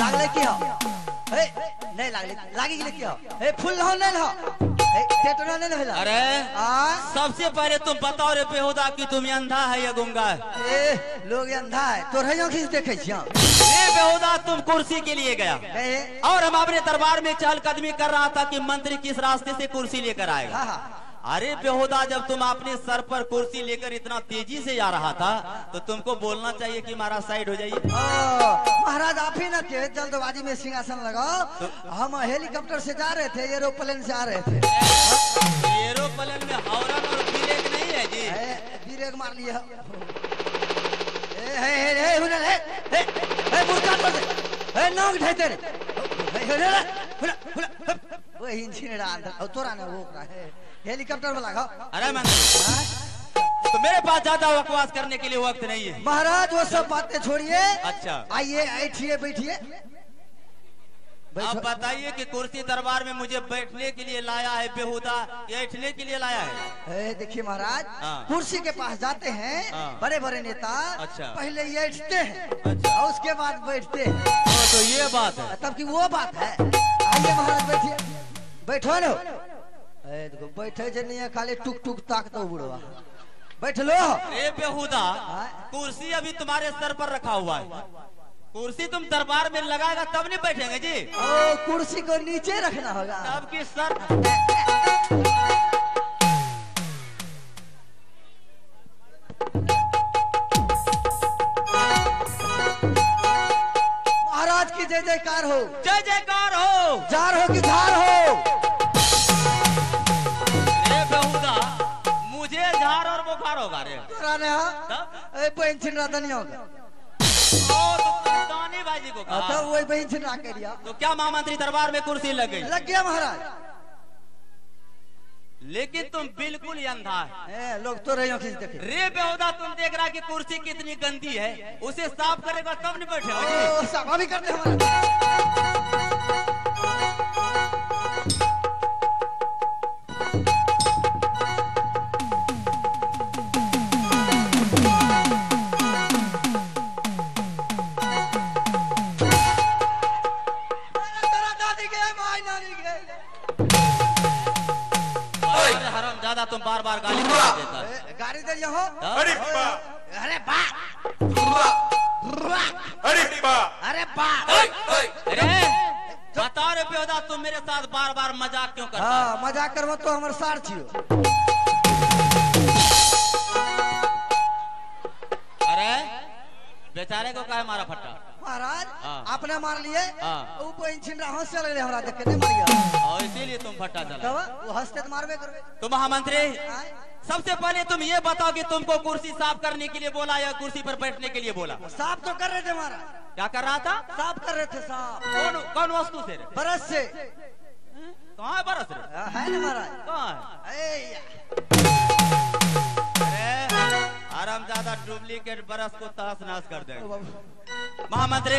लागले की हो ए नहीं लागले लागी गेले की हो ए फुल हो नहीं हो ए टेटना नहीं होला। अरे सबसे पहले तुम बताओ रे बेहुदा कि तुम अंधा है या गूंगा है? ए लोग अंधा है तो रहियो खींच देखे छियो। ये बेहुदा तुम कुर्सी के लिए गया और हम अपने दरबार में चहलकदमी कर रहा था कि मंत्री किस रास्ते से कुर्सी लेकर आएगा। अरे बेहुदा जब तुम अपने सर पर कुर्सी लेकर इतना तेजी से जा रहा था तो तुमको बोलना चाहिए कि महाराज साइड हो जाइए। महाराज आप ही ना के जल्दबाजी में सिंहासन लगाओ तो हम हेलीकॉप्टर से जा रहे थे एरोप्लेन से आ रहे थे। एरोप्लेन में हॉर्न और ब्रेक नहीं है जी? ब्रेक मार लिया मुर्गा तो दे नोक ढेते वो इंजन डाल तोरा ने वो है हेलीकॉप्टर में लगाओ। अरे मंत्री तो मेरे पास ज्यादा बकवास करने के लिए वक्त नहीं है। महाराज वो सब बातें छोड़िए। अच्छा आइए बैठिए बैठिए। आप बताइए कि कुर्सी दरबार में मुझे बैठने के लिए लाया है बेहुदा बैठने के लिए लाया है? देखिए महाराज कुर्सी के पास जाते हैं बड़े बड़े नेता। अच्छा। पहले बैठते हैं। अच्छा। और उसके बाद बैठते हैं। तो ये बात है तब की वो बात है। आइए महाराज बैठिए बैठो लो देखो बैठे जे नहीं खाली टुक टुक ताक तो बुढ़वा बैठ लो। ए बेहुदा कुर्सी अभी तुम्हारे सर पर रखा हुआ है। कुर्सी तुम दरबार में लगाएगा तब नहीं बैठेंगे जी। ओ कुर्सी को नीचे रखना होगा तब की सर। महाराज की जय जयकार हो। जय जयकार हो। जार हो कि झार हो। रे बेहुदा मुझे झार और बुखार होगा रे। पेंशन राधा नहीं होगा बाजी को कहा। तो वही पेंशन ना कर दिया तो क्या महामंत्री दरबार में कुर्सी लग गई? लग गया महाराज। लेकिन तुम बिल्कुल ही अंधा है। लोग तो रहे देखे। रे बेहुदा तुम देख रहा कि कुर्सी कितनी गंदी है उसे साफ करेगा तब नहीं बैठेगा। साफ भी करते हमारे। ज्यादा तुम बार बार गाली देता गाड़ी दे हो। अरे बा अरे बा अरे बा अरे बा अरे बताओ रे बेहुदा तुम मेरे साथ बार बार मजाक क्यों करता है? मजाक करवा तो हमारे सार छियो। अरे बेचारे को काहे मारा फट्टा? महाराज आपने मार लिए वो पेंशन हंस चल रहे हमरा देख के नहीं मारिया और इसीलिए तुम फट्टा चला। वो हंसते तो मारबे करबे। तो महामंत्री सबसे पहले तुम ये बताओ कि तुमको कुर्सी साफ करने के लिए बोला या कुर्सी पर बैठने के लिए बोला? साफ तो कर रहे थे महाराज। क्या कर रहा था? साफ कर रहे थे साफ। कौन वस्तु से? बरस से। कहाँ है बरस रे? है ना महाराज। कहाँ है? आराम ज्यादा डुप्लीकेट बरस को तहस नहस कर देगा। महामंत्री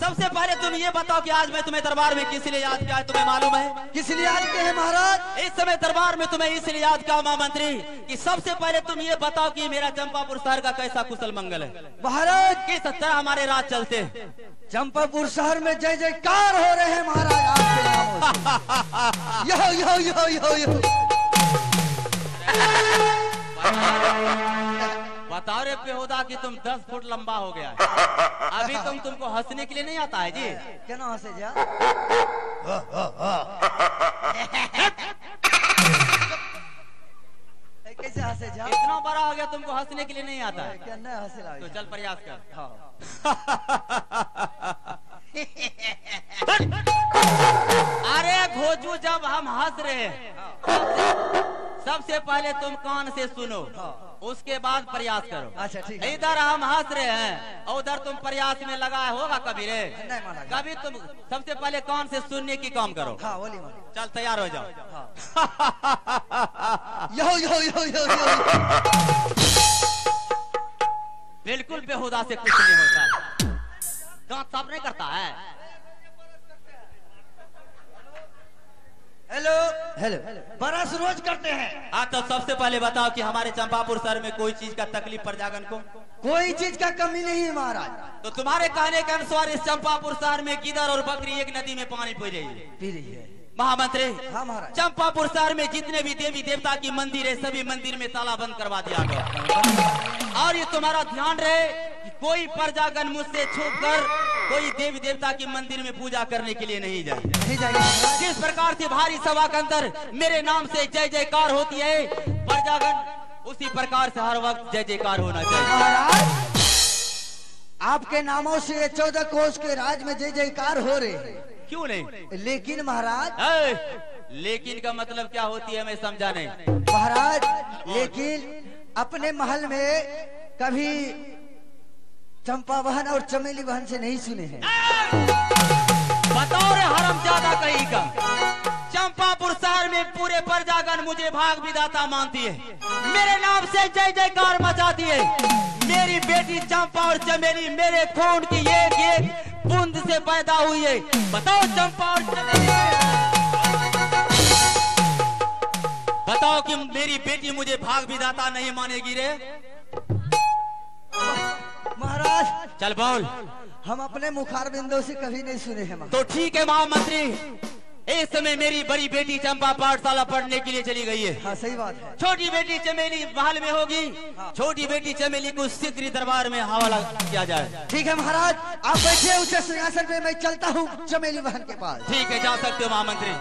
सबसे पहले तुम ये बताओ कि आज मैं तुम्हें दरबार में किस लिए याद किया है तुम्हें मालूम है? किस लिए याद किया है महाराज? इस समय दरबार में तुम्हें इसलिए याद किया महामंत्री कि सबसे पहले तुम ये बताओ कि मेरा चंपापुर शहर का कैसा कुशल मंगल है महाराज। किस तरह हमारे राज चलते? चंपापुर शहर में जय जयकार हो रहे हैं महाराज आपके नामों से। यो यो यो यो यो। बताओ रे बेहुदा कि तुम 10 फुट लंबा हो गया है। अभी तुमको हंसने के लिए नहीं आता है जी? क्या ना हंसे जा? कैसे हंसे जा? इतना बड़ा हो गया तुमको हंसने के लिए नहीं आता है? क्या नहीं हंसे लगा? तो चल प्रयास कर। अरे घोजू जब हम हंस रहे हैं सबसे पहले तुम कान से सुनो उसके बाद प्रयास करो। अच्छा ठीक है। इधर हम हंस रहे हैं और उधर तुम प्रयास में लगाए होगा कभी रे? नहीं माना। कभी तुम सबसे पहले कान से सुनने की काम करो। हाँ बोली चल तैयार हो जाओ। यो यो यो यो यो। बिल्कुल बेहुदा से कुछ नहीं होता। दांत साफ नहीं करता है। हेलो हेलो बरस रोज करते हैं। हाँ तो सबसे पहले बताओ कि हमारे चंपापुर शहर में कोई चीज का तकलीफ प्रजागन को? कोई चीज का कमी नहीं है महाराज। तो तुम्हारे कहने के अनुसार इस चंपापुर शहर में गिदर और बकरी एक नदी में पानी पी रही है। महामंत्री, हाँ महाराज। चंपापुर शहर में जितने भी देवी देवता की मंदिर है सभी मंदिर में ताला बंद करवा दिया गया। और ये तुम्हारा ध्यान रहे कि कोई प्रजागण मुझसे छूट कर कोई देवी देवता की मंदिर में पूजा करने के लिए नहीं जाए। जिस प्रकार से भारी सभा के अंदर मेरे नाम से जय जयकार होती है प्रजागण उसी प्रकार से हर वक्त जय जयकार होना चाहिए। आपके नामों से 14 कोस के राज में जय जयकार हो रहे हैं। क्यों नहीं? लेकिन महाराज, लेकिन का मतलब क्या होती है मैं समझा नहीं। महाराज लेकिन अपने महल में कभी चंपा बहन और चमेली बहन से नहीं सुने हैं। बताओ रे हरामजादा कहीं का। चंपापुर शहर में पूरे प्रजागण मुझे भाग विधाता मानती है, मेरे नाम से जय जयकार मचाती है। मेरी बेटी चंपा और चमेली मेरे खून की एक एक बूंद से पैदा हुई है। बताओ चंपा और चमेली, बताओ कि मेरी बेटी मुझे भाग विधाता नहीं मानेगी रे? महाराज चल बोल। हम अपने मुखार बिंदु से कभी नहीं सुने हैं। तो ठीक है महामंत्री, इस समय मेरी बड़ी बेटी चंपा पाठशाला पढ़ने के लिए चली गई है। हाँ सही बात है। छोटी बेटी चमेली महल में होगी। हाँ। छोटी बेटी चमेली को शीघ्र दरबार में हवाला किया जाए। ठीक है महाराज, आप बैठे उस सिंहासन पे, मैं चलता हूँ चमेली बहन के पास। ठीक है, जा सकते हो महामंत्री।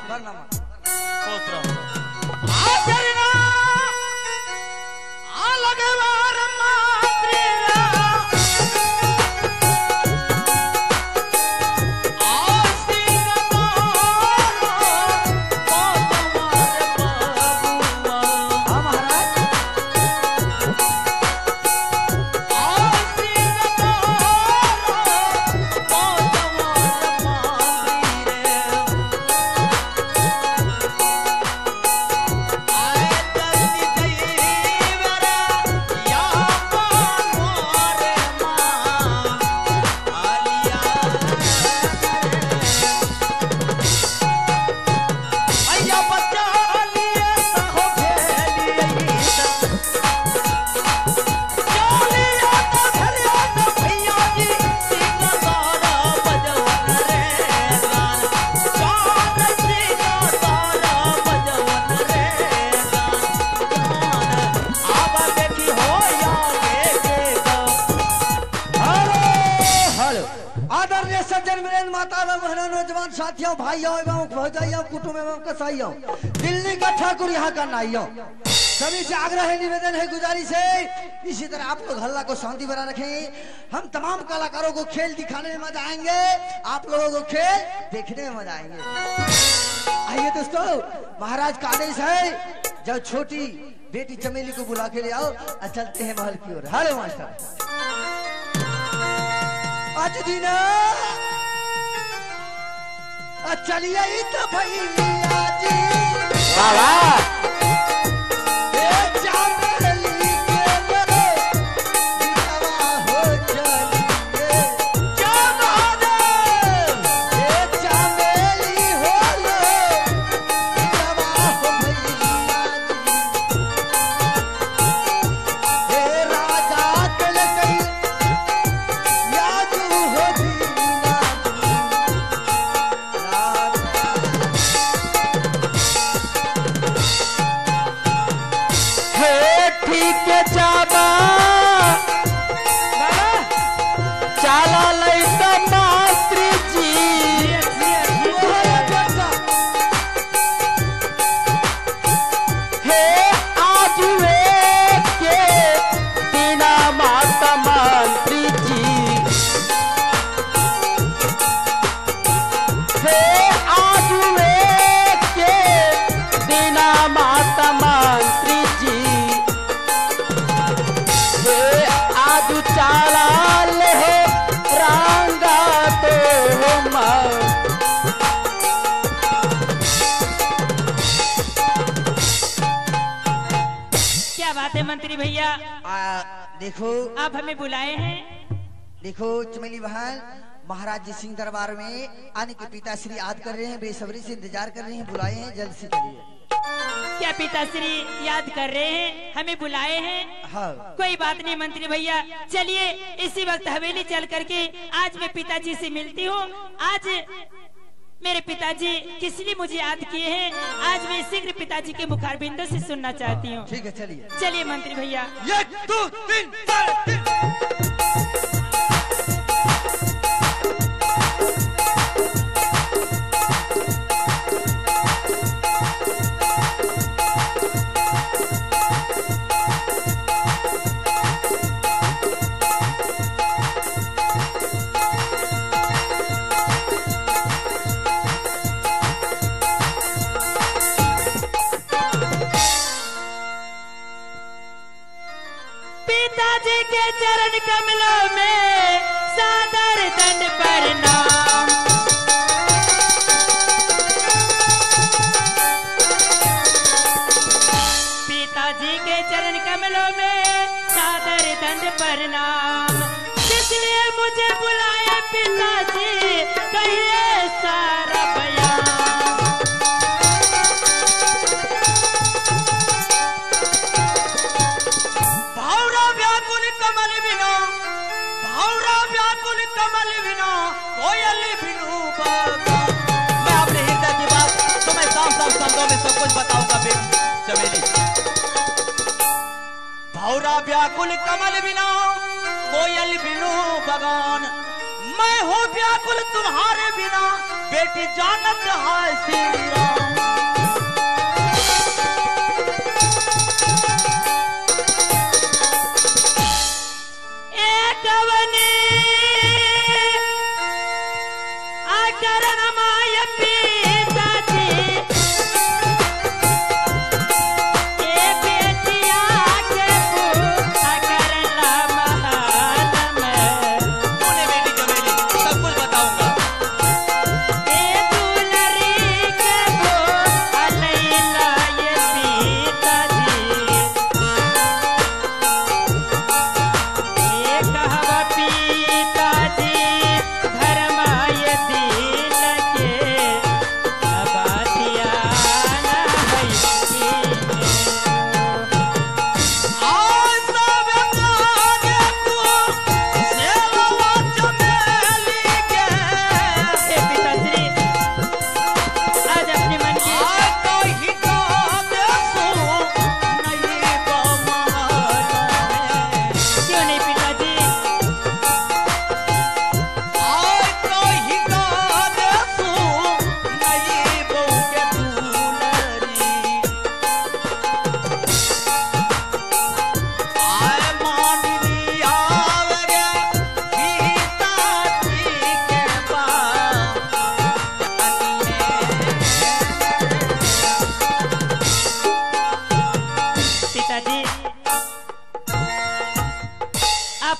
नौजवान साथियों, भाइयों एवं भौजाइयों, कुटुंब एवं कसाइयों, दिल्ली का ठाकुर यहाँ का नाइयों, सभी से आग्रह है, निवेदन है, गुजारिश है, इसी तरह आप लोग हल्ला को शांति बना रखें। हम तमाम कलाकारों को खेल दिखाने में मजा आएंगे, आप लोगों को खेल देखने में मजा आएंगे। आइए दोस्तों, महाराज का आदेश है, जब छोटी बेटी चमेली को बुला के ले आओ और चलते हैं महल की ओर। Hello master. आज दिन चलिए तो भैया जी, मंत्री भैया, देखो आप हमें बुलाए हैं? देखो चमेली बहन, महाराज जी सिंह दरबार में आने के पिताश्री याद कर रहे हैं, बेसब्री से इंतजार कर रहे हैं, बुलाए हैं, जल्द से चलिए। क्या पिताश्री याद कर रहे हैं, हमें बुलाए हैं? हाँ। कोई बात नहीं मंत्री भैया, चलिए इसी वक्त हवेली चल करके आज मैं पिताजी से मिलती हूँ। आज मेरे पिताजी किस लिए मुझे याद किए हैं, आज मैं शीघ्र पिताजी के मुखारबिंदों से सुनना चाहती हूँ। ठीक है चलिए। चलिए मंत्री भैया। 1 2 3 4 पिताजी के चरण कमलों में सादर दंड प्रणाम। पिताजी के चरण कमलों में सादर दंड प्रणाम। इसलिए मुझे बुलाया पिताजी, कहिए सारा बयान। मैं अपने हृदय की बात तुम्हें साफ साफ शब्दों में सब कुछ बताऊंगा चमेली। भौरा व्याकुल कमल बिना कोयल बिनु बगान, मैं हूँ व्याकुल तुम्हारे बिना बेटी जानत है श्री राम।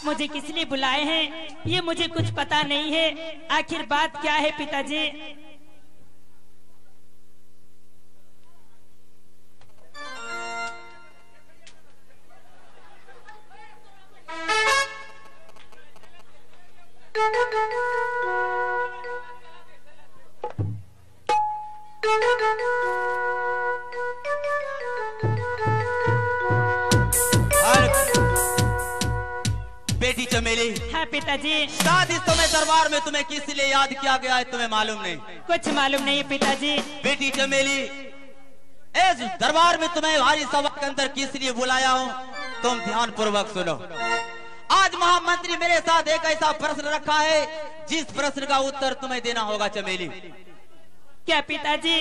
मुझे किस लिए बुलाए हैं ये मुझे कुछ पता नहीं है, आखिर बात क्या है पिताजी? बेटी चमेली। हाँ पिताजी। शादी तुम्हें दरबार में तुम्हें किस लिए याद किया गया है तुम्हें मालूम नहीं? कुछ मालूम नहीं पिताजी। बेटी चमेली, इस दरबार में तुम्हें भारी सभा के अंदर किस लिए बुलाया हूँ तुम ध्यान पूर्वक सुनो। आज महामंत्री मेरे साथ एक ऐसा प्रश्न रखा है जिस प्रश्न का उत्तर तुम्हें देना होगा चमेली। क्या पिताजी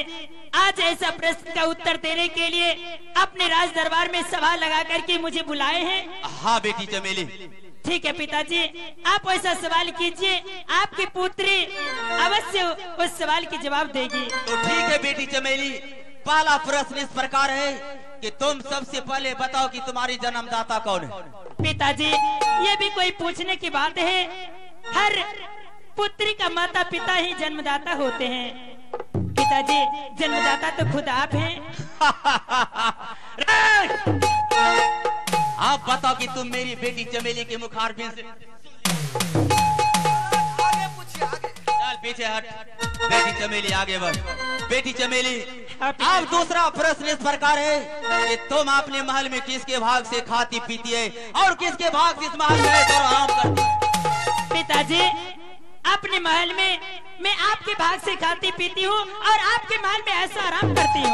आज ऐसा प्रश्न का उत्तर देने के लिए अपने राज दरबार में सभा लगा करके मुझे बुलाए हैं? हाँ बेटी चमेली। ठीक है पिताजी, आप ऐसा सवाल कीजिए, आपकी पुत्री अवश्य उस सवाल के जवाब देगी। तो ठीक है बेटी चमेली, पहला प्रश्न इस प्रकार है कि तुम सबसे पहले बताओ कि तुम्हारी जन्मदाता कौन है? पिताजी ये भी कोई पूछने की बात है? हर पुत्री का माता पिता ही जन्मदाता होते हैं। पिताजी जन्मदाता तो खुद आप हैं। आप बताओ कि तुम मेरी बेटी चमेली के मुखारबिंद से आगे पूछिए आगे। चल पीछे हट। बेटी चमेली आगे बढ़। बेटी चमेली अब दूसरा प्रश्न इस प्रकार है कि तुम अपने महल में किसके भाग से खाती पीती है और किसके भाग से इस महल में रहकर आराम करती है? पिताजी अपने महल में मैं आपके भाग से खाती पीती हूँ और आपके महल में ऐसा आराम करती हूँ।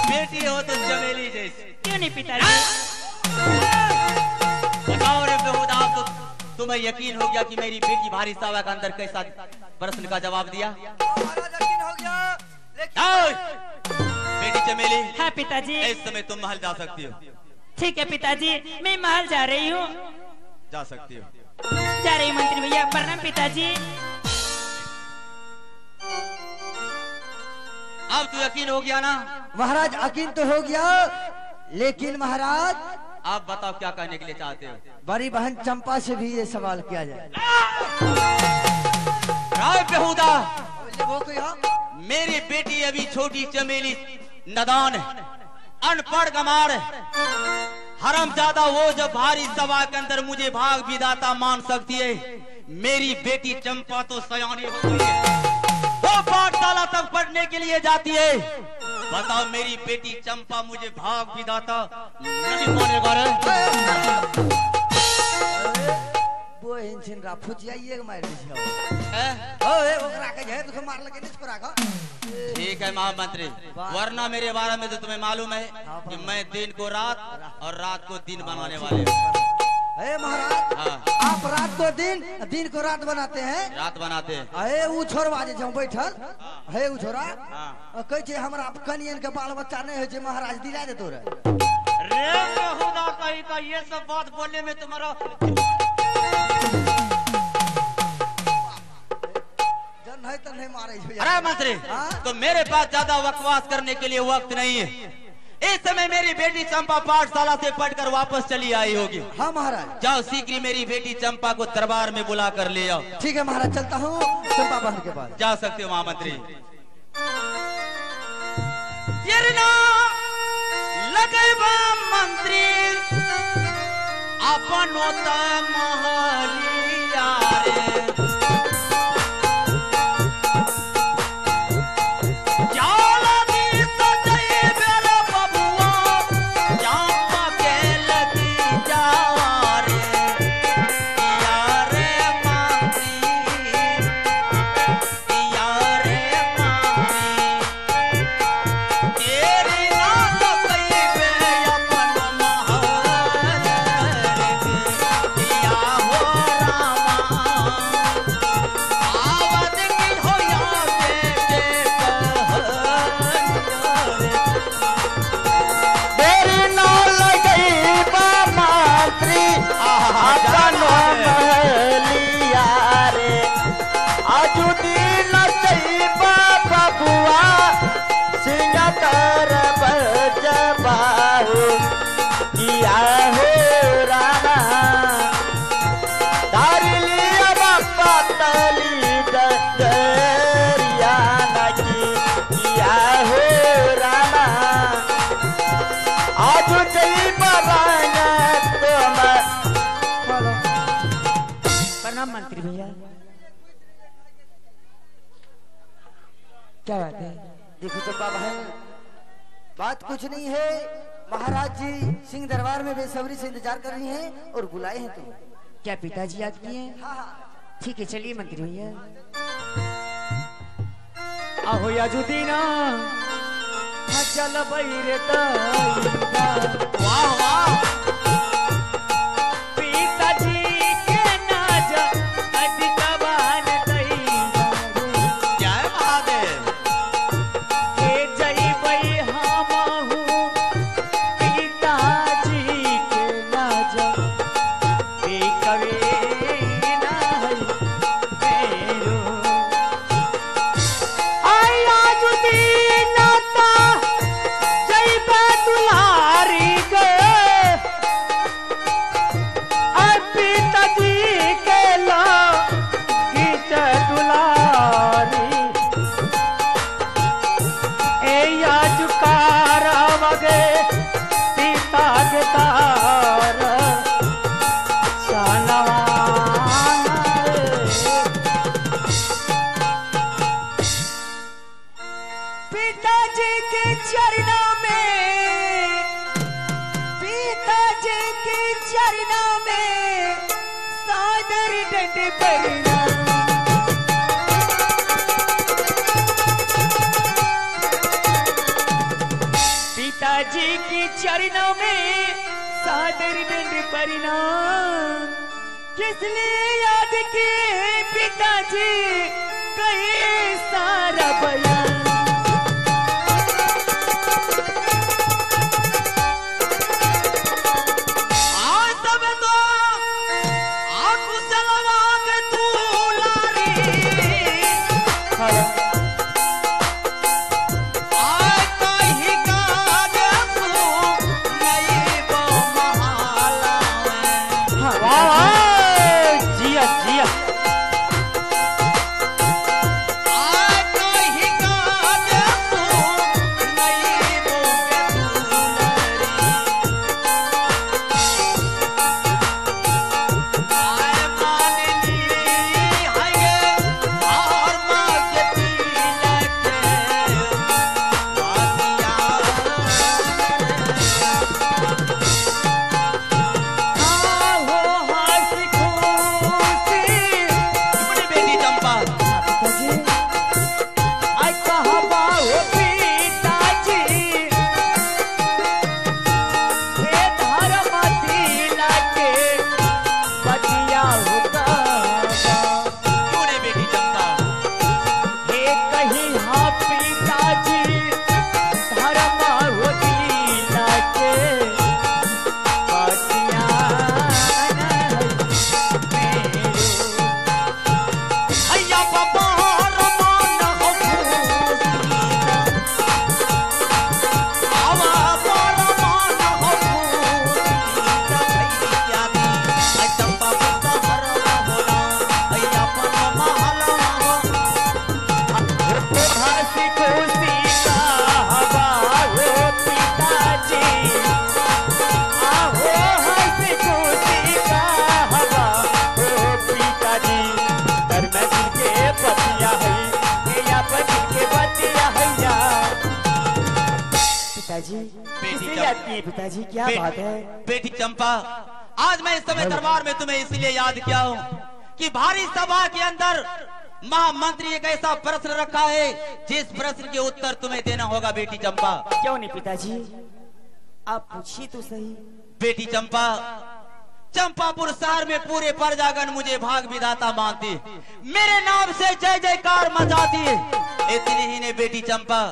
बेटी हो तो चमेली जैसी। क्यों नहीं पिताजी? बताओ रे बेहुदा, तो तुम्हें यकीन हो गया कि मेरी बेटी भारी सावा के अंदर कैसा प्रश्न का जवाब दिया? महाराज यकीन हो गया बेटी चमेली। हाँ पिताजी। इस समय तुम महल जा सकती हो। ठीक है पिताजी, मैं महल जा रही हूँ। जा सकती हो। जा रही मंत्री भैया। प्रणाम पिताजी। अब तो यकीन हो गया ना? महाराज यकीन तो हो गया, लेकिन महाराज आप बताओ क्या कहने के लिए चाहते हो? बड़ी बहन चंपा से भी ये सवाल किया जाए। राय बेहुदा, वो कोई हाँ? मेरी बेटी अभी छोटी चमेली नदान है, अनपढ़ गमार है, हरामजादा वो जो भारी सभा के अंदर मुझे भाग विधाता मान सकती है। मेरी बेटी चंपा तो सयानी हो गई है, वो पाठशाला तक पढ़ने के लिए जाती है। बताओ मेरी बेटी चंपा मुझे भाग विधाता नहीं मानेगा रे? वो इंजन रा फुजियाई एक मार दिया। हैं? ओए ओकरा के है तो मार लगे निस पर आगा। ठीक है महामंत्री, वरना मेरे बारे में तो तुम्हें मालूम है कि मैं दिन को रात और रात को दिन बनाने वाले हूँ। महाराज हाँ। आप रात को दिन, दिन को रात बनाते हैं? रात बनाते हैं। अरे ऊ छोरवा जे हम बैठल है ऊ छोरा हाँ। कह छे हमरा कनियन के बाल बच्चा नहीं है जे महाराज दिला दे तोरे। रे बेहुदा, कहीं का ये सब बात बोलने में तुम्हारा जन है तो नहीं मारे छे। अरे मंत्री, हाँ? तो मेरे पास ज्यादा बकवास करने के लिए वक्त नहीं है। इस समय मेरी बेटी चंपा पाठशाला से पढ़कर वापस चली आई होगी। हाँ महाराज। जाओ शीघ्र मेरी बेटी चंपा को दरबार में बुला कर ले आओ। ठीक है महाराज, चलता हूँ चंपा बहन के पास। जा सकते हो महामंत्री। लगेबा मंत्री अपनो त महलिया रे, मंत्री भैया। क्या बात है? देखो चंपा बहन, बात कुछ नहीं है। महाराज जी सिंह दरबार में बेसब्री से इंतजार कर रही हैं और बुलाए हैं तुम। क्या पिताजी याद किए? हाँ हाँ। ठीक है चलिए मंत्री भैया। आहो याजुदीना चल बैरे वाह वाह। सीता के तार सानवा सादर डंडे परिणाम। पिताजी की चरणों में सादर दंड परिणाम। किसने याद किए पिताजी कहे सारा बयान। पिताजी क्या बात है? बेटी चंपा, आज मैं इस समय दरबार में तुम्हें इसलिए याद किया हूँ कि भारी सभा के अंदर महामंत्री एक ऐसा प्रश्न रखा है जिस प्रश्न के उत्तर तुम्हें देना होगा बेटी चंपा। क्यों नहीं पिताजी, आप पूछिए तो सही। बेटी चंपा, चंपापुर शहर में पूरे प्रजागण मुझे भाग विधाता मानती, मेरे नाम से जय जयकार मचाती है। इतनी ही नहीं बेटी चंपा,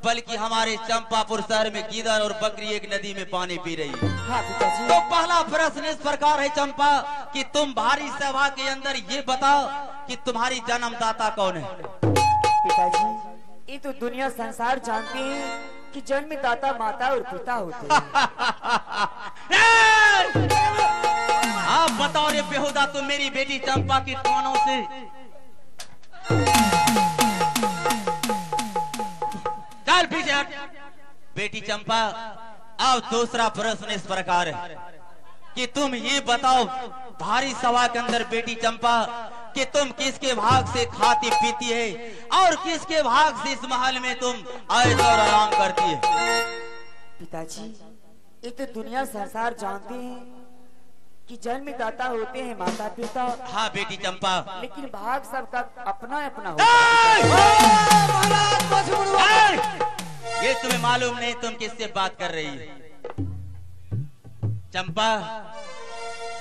बल्कि हमारे चंपापुर शहर में गीदड़ और बकरी एक नदी में पानी पी रही है। हाँ पिताजी। तो पहला प्रश्न इस प्रकार है चंपा कि तुम भारी सभा के अंदर ये बताओ कि तुम्हारी जन्मदाता कौन है? पिताजी, ये तो दुनिया संसार जानती है कि जन्मदाता माता और पिता होते हैं। आप बताओ रे बेहुदा, तुम मेरी बेटी चंपा की कानों से चल पीछे हट। बेटी चंपा, अब दूसरा प्रश्न इस प्रकार है कि तुम ये बताओ भारी सभा के अंदर बेटी चंपा कि तुम किसके भाग से खाती पीती है और किसके भाग से इस महल में तुम ऐश और आराम करती है? पिताजी, ये तो दुनिया संसार जानते हैं कि जन्मदाता होते हैं माता पिता। हाँ बेटी चंपा, लेकिन भाग सबका अपना अपना होता है। ये तुम्हें मालूम नहीं तुम किससे बात कर रही है? चंपा,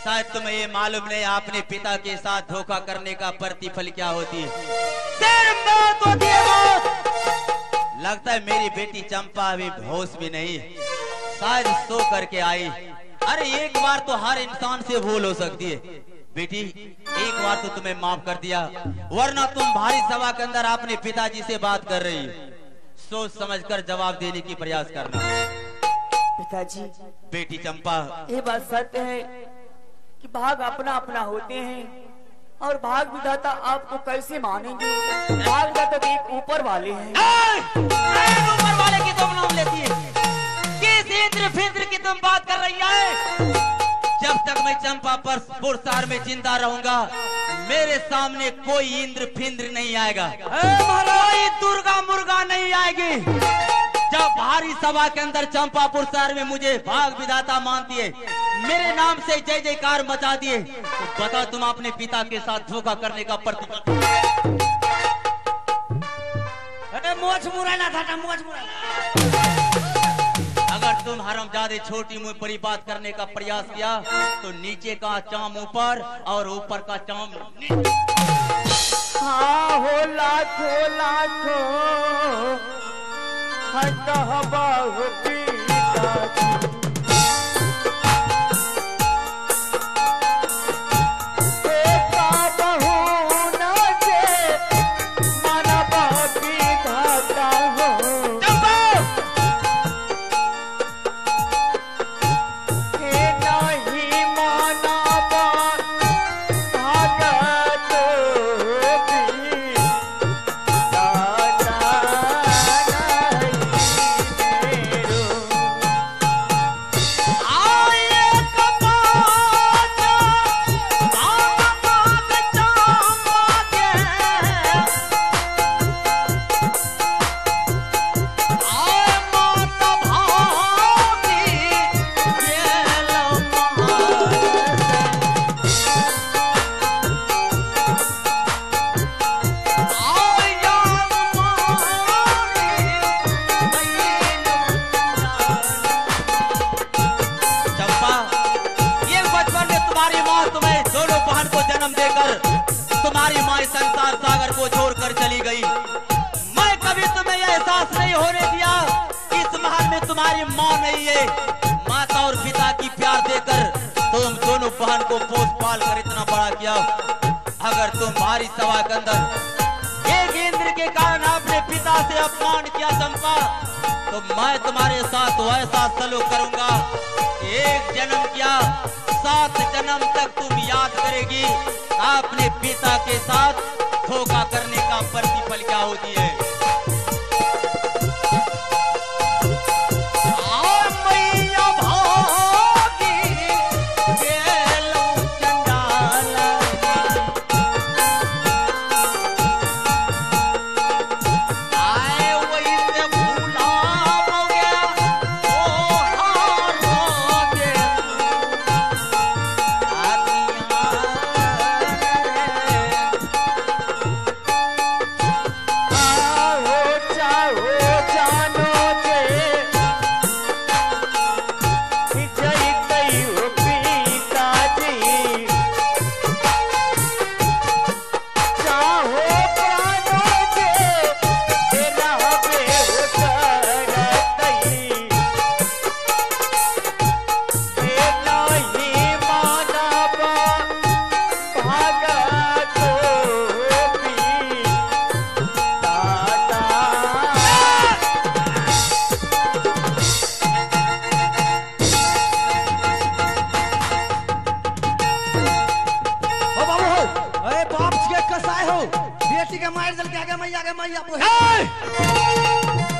शायद तुम्हें ये मालूम नहीं अपने पिता के साथ धोखा करने का प्रतिफल क्या होती है। लगता है मेरी बेटी चंपा अभी होश भी नहीं, शायद सो करके आई। अरे एक बार तो हर इंसान से भूल हो सकती है बेटी, एक बार तो तुम्हें माफ कर दिया, वरना तुम भारी सभा के अंदर अपने पिताजी से बात कर रही है। सोच समझकर जवाब देने की प्रयास करना। पिताजी, बेटी चंपा, ये बात सत्य है कि भाग अपना अपना होते हैं और भाग विधाता आपको कैसे मानेंगे? भाग विधाता एक ऊपर वाले हैं। ऊपर वाले की तुम नाम लेती है? किस इंद्र फिंद्र की तुम बात कर रही है? जब तक मैं चंपापुर शहर में जिंदा रहूंगा, मेरे सामने कोई इंद्र फिंद्र नहीं आएगा, कोई दुर्गा मुर्गा नहीं आएगी। जब भारी सभा के अंदर चंपापुर शहर में मुझे भाग विधाता मानती है, मेरे नाम से जय जयकार मचा दिए, तो बता तुम अपने पिता के साथ धोखा करने का प्रतिफल। अरे मोच मुराना था, मोच मुराना। अगर तुम हरामजादे छोटी मुंह पर बात करने का प्रयास किया तो नीचे का चाम ऊपर और ऊपर का चाम नीचे। हाँ हो लाखों लाखों हबाहु पिताजी, बेटा बहू न जे मानव विधाता हो। हे नहीं मानव भागत भी दादा नहीं मेरो। तुम्हारी माँ संसार सागर को छोड़कर चली गई। मैं कभी तुम्हें यह एहसास नहीं होने दिया कि इस महल में तुम्हारी माँ नहीं है। माता और पिता की प्यार देकर तुम दोनों बहन को पोस पाल कर इतना बड़ा किया। अगर तुम्हारी सभा के अंदर एक इंद्र के कारण अपने पिता से अपमान किया चंपा, तो मैं तुम्हारे साथ वैसा सलूक करूंगा। एक जन्म किया 7 जन्म तक तुम याद करेगी अपने पिता के साथ धोखा करने का प्रतिफल क्या होती है।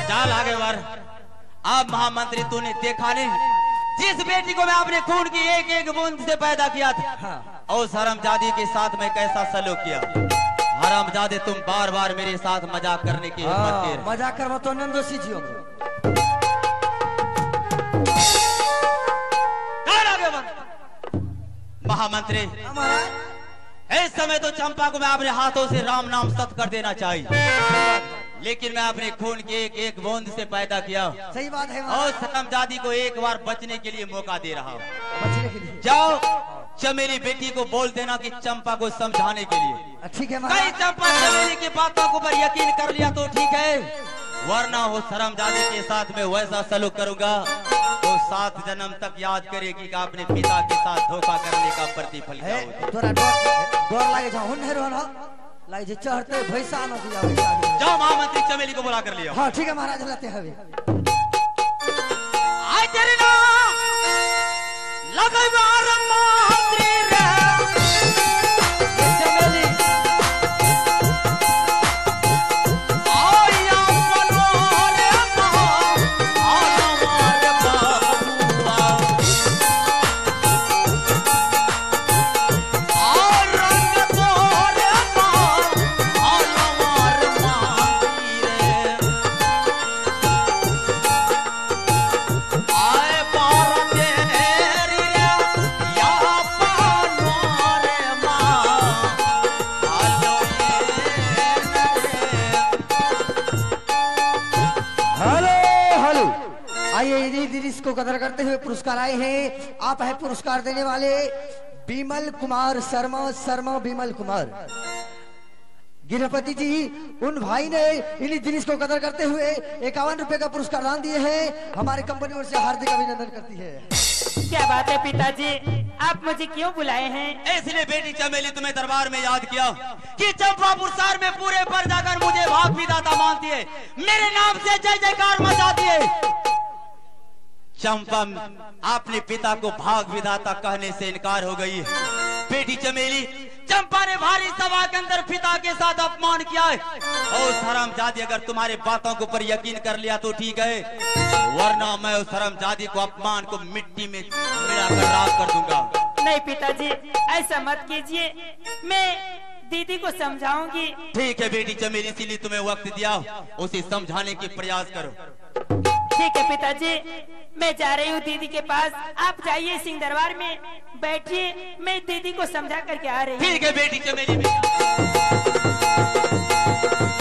चल आगे बार। अब महामंत्री तूने देखा नहीं, जिस बेटी को मैं अपने खून की एक एक बूंद से पैदा किया था, और हरामजादी के साथ मैं कैसा सलूक किया। हरामजादे तुम बार बार मेरे साथ मजाक करने की हिम्मत कर। मजाक कर तो नंदोसी जी महामंत्री, इस समय तो चंपा को मैं अपने हाथों से राम नाम सत कर देना चाहिए, लेकिन मैं अपने खून के एक एक बूंद से पैदा किया। सही बात है। और हरामजादी को एक बार बचने के लिए मौका दे रहा हूँ। बचने के लिए जाओ चमेली बेटी को बोल देना कि चंपा को समझाने के लिए। ठीक है कई चंपा चमेली की बातों को पर यकीन कर लिया तो ठीक है, वरना हो हरामजादी के साथ में वैसा सलूक करूंगा तो 7 जन्म तक याद करेगी कि अपने पिता के साथ धोखा करने का प्रतिफल क्या होता है। तोरा डर लागे जा हुन हेरो ना लागे जे चढ़ते भैसा न दिया भैसा। जाओ महामंत्री चमेली को बुला कर लिया। हां ठीक है महाराज, लाते हवे आय तेरे नाम लगे बार मंत्री रे चमेली आया मनोरे आना मारे बाबूआ और रंग तोरे आना मारे मंत्री रे आए बार तेरी जिसको कदर करते हुए पुरस्कार आए हैं। आप है पुरस्कार देने वाले विमल कुमार शर्मा विमल कुमार गिरपति जी। उन भाई ने इन जिनिस को कदर करते हुए 51 रुपए का पुरस्कार दान दिए हैं। हमारे कंपनी ओर से हार्दिक अभिनंदन करती है। क्या बात है पिताजी, आप मुझे क्यों बुलाए हैं? इसलिए बेटी चमेली तुम्हें दरबार में याद किया कि चंपापुर शहर में पूरे पर जाकर मुझे भाग विधाता मानती है, मेरे नाम से जय जयकार मचाती है। चंपा अपने पिता को भाग विधाता कहने से इनकार हो गई है। बेटी चमेली, चंपा ने भारी सभा के अंदर पिता के साथ अपमान किया है और उस हरामजादी अगर तुम्हारे बातों के ऊपर यकीन कर लिया तो ठीक है, वरना मैं उस हरामजादी को अपमान को मिट्टी में मिलाकर राख कर दूंगा। नहीं पिताजी, ऐसा मत कीजिए, मैं दीदी को समझाऊंगी। ठीक है बेटी चमेली, इसीलिए तुम्हें वक्त दिया, उसे समझाने की प्रयास करो। ठीक है पिताजी, मैं जा रही हूँ दीदी के पास, आप जाइए सिंह दरबार में बैठिए, मैं दीदी को समझा करके आ रही हूँ। ठीक है बेटी चमेली।